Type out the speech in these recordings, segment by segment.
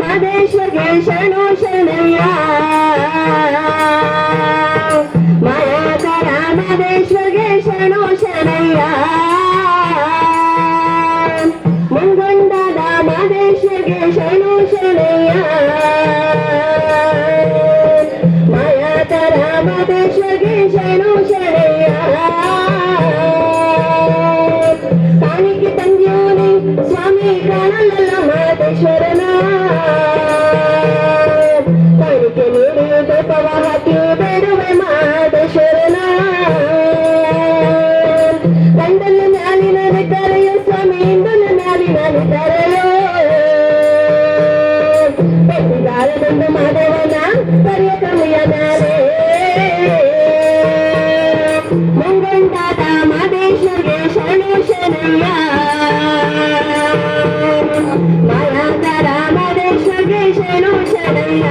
ಮಾದೇಶ್ವರಿಗೆ ಶರಣು ಶರಣಯ್ಯ ಮಾಯಾಕರ ಮಾದೇಶ್ವರಿಗೆ ಶರಣು ಶರಣಯ್ಯ ಮುಂಗೊಂಡದ ಮಾದೇಶ್ವರಿಗೆ ಶರಣು ಶರಣಯ್ಯ ಮಾಯಾಕರ ಮಾದೇಶ್ವರಿಗೆ ಶರಣು ಶರಣಯ್ಯ ಕಾಣಿಕೆ ತಂಗ್ಯೋನಿ ಸ್ವಾಮಿ ಕಾಣಲ್ಲ ಮಾದೇಶ್ವರನ ಕಾಣಿಕೆ ನೀಡಿ ದೀಪವ ಹಾಕಿ ಬೇಡುವೆ ಮಾದೇಶ್ವರನ ಗಂಡನ ಮ್ಯಾಲಿನ ಕರೆಯೋ ಸ್ವಾಮಿ ಇಂದನ ಮ್ಯಾಲಿನ ಕರೆಯೋ ಬೆಟ್ಟಿಗಾರದೊಂದು ಮಾದೇವನ ಕರೆಯ ಕಮೆಯ ಮ್ಯಾಲೆ ಮುಂಗೊಂಡಾದ ಮಾದೇಶ್ವರಿಗೆ ಶರಣು ಶರಣಯ್ಯ ಮಾಯಾಂಕರ ಮಾದೇಶ್ವರಿಗೆ ಶರಣು ಶರಣಯ್ಯ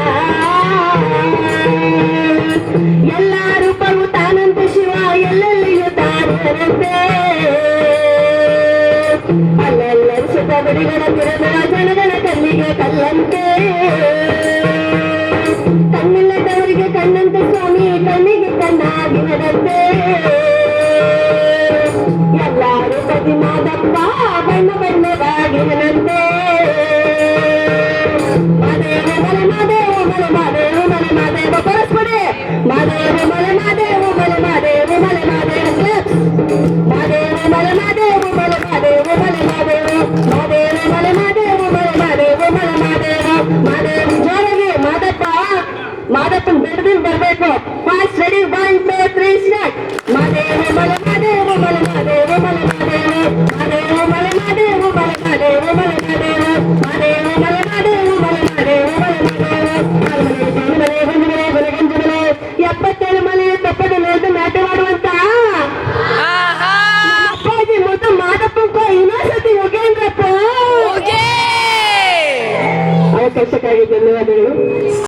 ಎಲ್ಲ ರೂಪವು ತಾನಂತ ಶಿವ ಎಲ್ಲೆಲ್ಲಿಯೂ ತಾನಂತೆ ಅಲ್ಲೆಲ್ಲರೂ ಸುತ ಬಿಡಿಗಳ ತಿರುಗಳ ಜನಗಳ ಕಣ್ಣಿಗೆ ಕಲ್ಲಂತೆ ಕಣ್ಣಿಲ್ಲದವರಿಗೆ ಕಣ್ಣಂತೆ ಸ್ವಾಮಿ ಕಣ್ಣಿಗೆ ಕಣ್ಣಾಗಿನದಂತೆ ಎಲ್ಲರೂ ಪ್ರತಿ ಮಾದಪ್ಪ ಬಣ್ಣ ಬಣ್ಣವಾಗಿನಂತೆ ಮಾದೇವ ಮಲೆ ಮಾದೇವ ಮಲೆ ಮಾದೇವ ಮಲೆ ಮಾದೇವ ಪರಸ್ಪಡೆ ಮಾದೇವ ಮಲೆ ಮಾದೇವ ಮಲೆ ಮಾದೇವ ಮಲೆ ಮಾದೇವ ಮಾದೇವ ಮಲೆ ಮಾದೇವ ಮಲೆ ಮಾದೇವ ಮಲೆ ಮಾದೇವ ಮಾದೇವ ಮಲೆ ಮಾದೇವ ಮಲೆ ಮಾದೇವ ಮಲೆ ಮಾದೇವ ಮಾದೇವ ಜೋರಾಗಿ ಮಾದಪ್ಪ ಮಾದಪ್ಪನ ಬೆಳೆದಿನ ಬರಬೇಕು ಫಾಸ್ಟ್ ರೆಡಿ 1 2 3 ಸ್ಟಾರ್ಟ್ ಮಾದೇವ ಮಲೆ ಮಾದೇವ ಮಲೆ ಮಾದೇವ ಮಲೆ ಮಾದೇವ ಮಾದೇವ ಮಲೆ ಮಾದೇವ ಮಲೆ ಮಾದೇವ ಮಲೆ ಮಾದೇವ ಮಾದೇವ ಮಲೆ ಮಾದೇವ ಮಲೆ ಮಾದೇವ ಮಲೆ ಮಾದೇವ 77 ಮಲೆ ತಪ್ಪದಲ್ಲಿ ಅಂತ ನಾಟ್ಯ ಮಾಡುವಂತ ಅಪ್ಪಾಜಿ ಮತ್ತು ಮಾದಪ್ಪಂಕ ಇನ್ನೊಂದ್ಸತಿ ಹೋಗೇನ್ರಪ್ಪ ಅವಕಾಶಕ್ಕಾಗಿ ಧನ್ಯವಾದಗಳು.